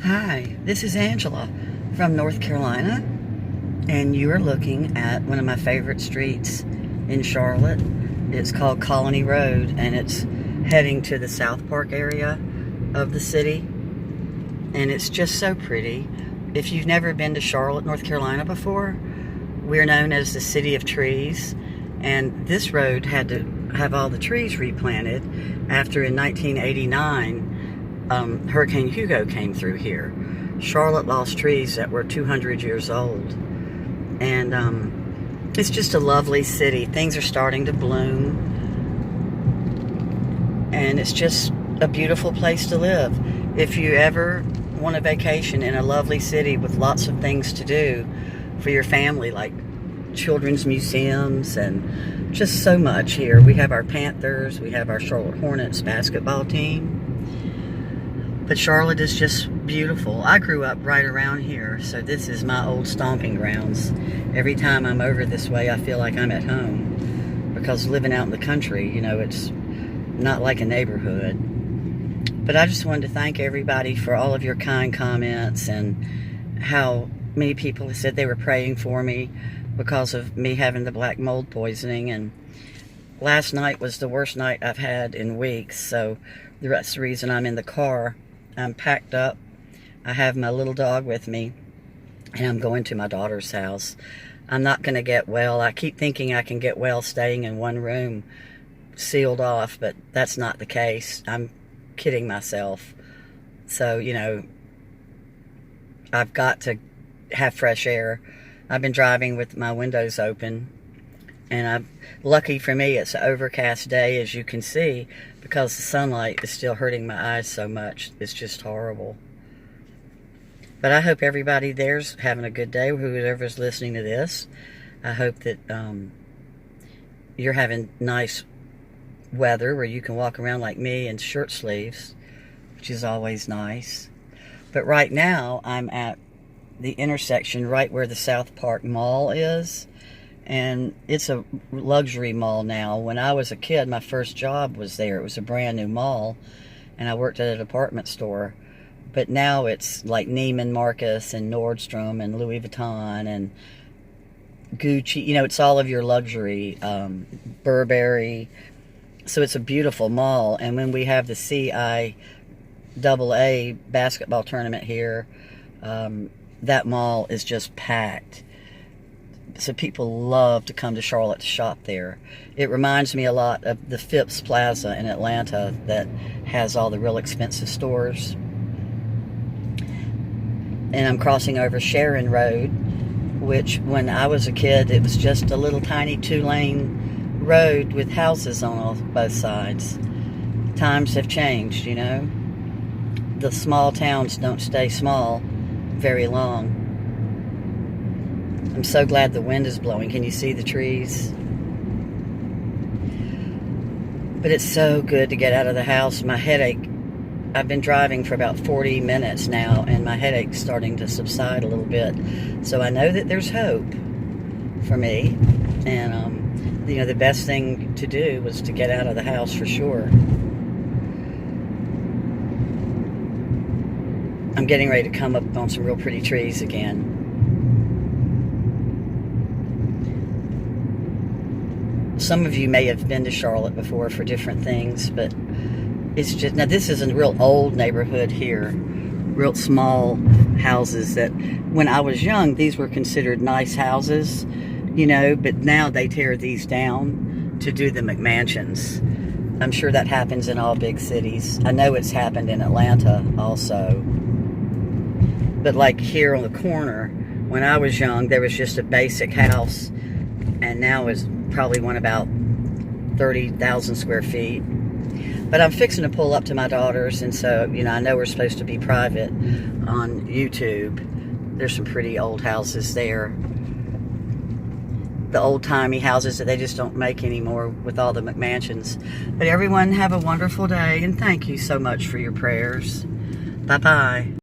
Hi, this is Angela from North Carolina, and you are looking at one of my favorite streets in Charlotte. It's called Colony Road, and it's heading to the Southpark area of the city, and it's just so pretty. If you've never been to Charlotte, North Carolina before, we're known as the City of Trees, and this road had to have all the trees replanted after in 1989 Hurricane Hugo came through here. Charlotte lost trees that were 200 years old. And it's just a lovely city. Things are starting to bloom. And it's just a beautiful place to live. If you ever want a vacation in a lovely city with lots of things to do for your family, like children's museums and just so much here. We have our Panthers, we have our Charlotte Hornets basketball team. But Charlotte is just beautiful. I grew up right around here, so this is my old stomping grounds. Every time I'm over this way, I feel like I'm at home. Because living out in the country, you know, it's not like a neighborhood. But I just wanted to thank everybody for all of your kind comments and how many people said they were praying for me because of me having the black mold poisoning. And last night was the worst night I've had in weeks, so that's the reason I'm in the car. I'm packed up. I have my little dog with me, and I'm going to my daughter's house. I'm not going to get well. I keep thinking I can get well staying in one room sealed off, but that's not the case. I'm kidding myself. So, you know, I've got to have fresh air. I've been driving with my windows open, and lucky for me, it's an overcast day, as you can see, because the sunlight is still hurting my eyes so much. It's just horrible. But I hope everybody there's having a good day, whoever's listening to this. I hope that you're having nice weather where you can walk around like me in shirt sleeves, which is always nice. But right now, I'm at the intersection right where the Southpark Mall is. And it's a luxury mall now. When I was a kid, my first job was there. It was a brand new mall, and I worked at a department store. But now it's like Neiman Marcus and Nordstrom and Louis Vuitton and Gucci. You know, it's all of your luxury, Burberry. So it's a beautiful mall. And when we have the CIAA basketball tournament here, that mall is just packed. So people love to come to Charlotte to shop there. It reminds me a lot of the Phipps Plaza in Atlanta that has all the real expensive stores. And I'm crossing over Sharon Road, which when I was a kid, it was just a little tiny 2-lane road with houses on both sides. Times have changed, you know. The small towns don't stay small very long. I'm so glad the wind is blowing. Can you see the trees? But it's so good to get out of the house. My headache, I've been driving for about 40 minutes now, and my headache's starting to subside a little bit. So I know that there's hope for me. And, you know, the best thing to do was to get out of the house for sure. I'm getting ready to come up on some real pretty trees again. Some of you may have been to Charlotte before for different things, but it's just, now this is a real old neighborhood here, real small houses that when I was young, these were considered nice houses, you know, but now they tear these down to do the McMansions. I'm sure that happens in all big cities. I know it's happened in Atlanta also. But like here on the corner, when I was young, there was just a basic house, and now it's probably one about 30,000 square feet. But I'm fixing to pull up to my daughter's, and so, you know, I know we're supposed to be private on YouTube. There's some pretty old houses there. The old-timey houses that they just don't make anymore with all the McMansions. But everyone have a wonderful day, and thank you so much for your prayers. Bye-bye.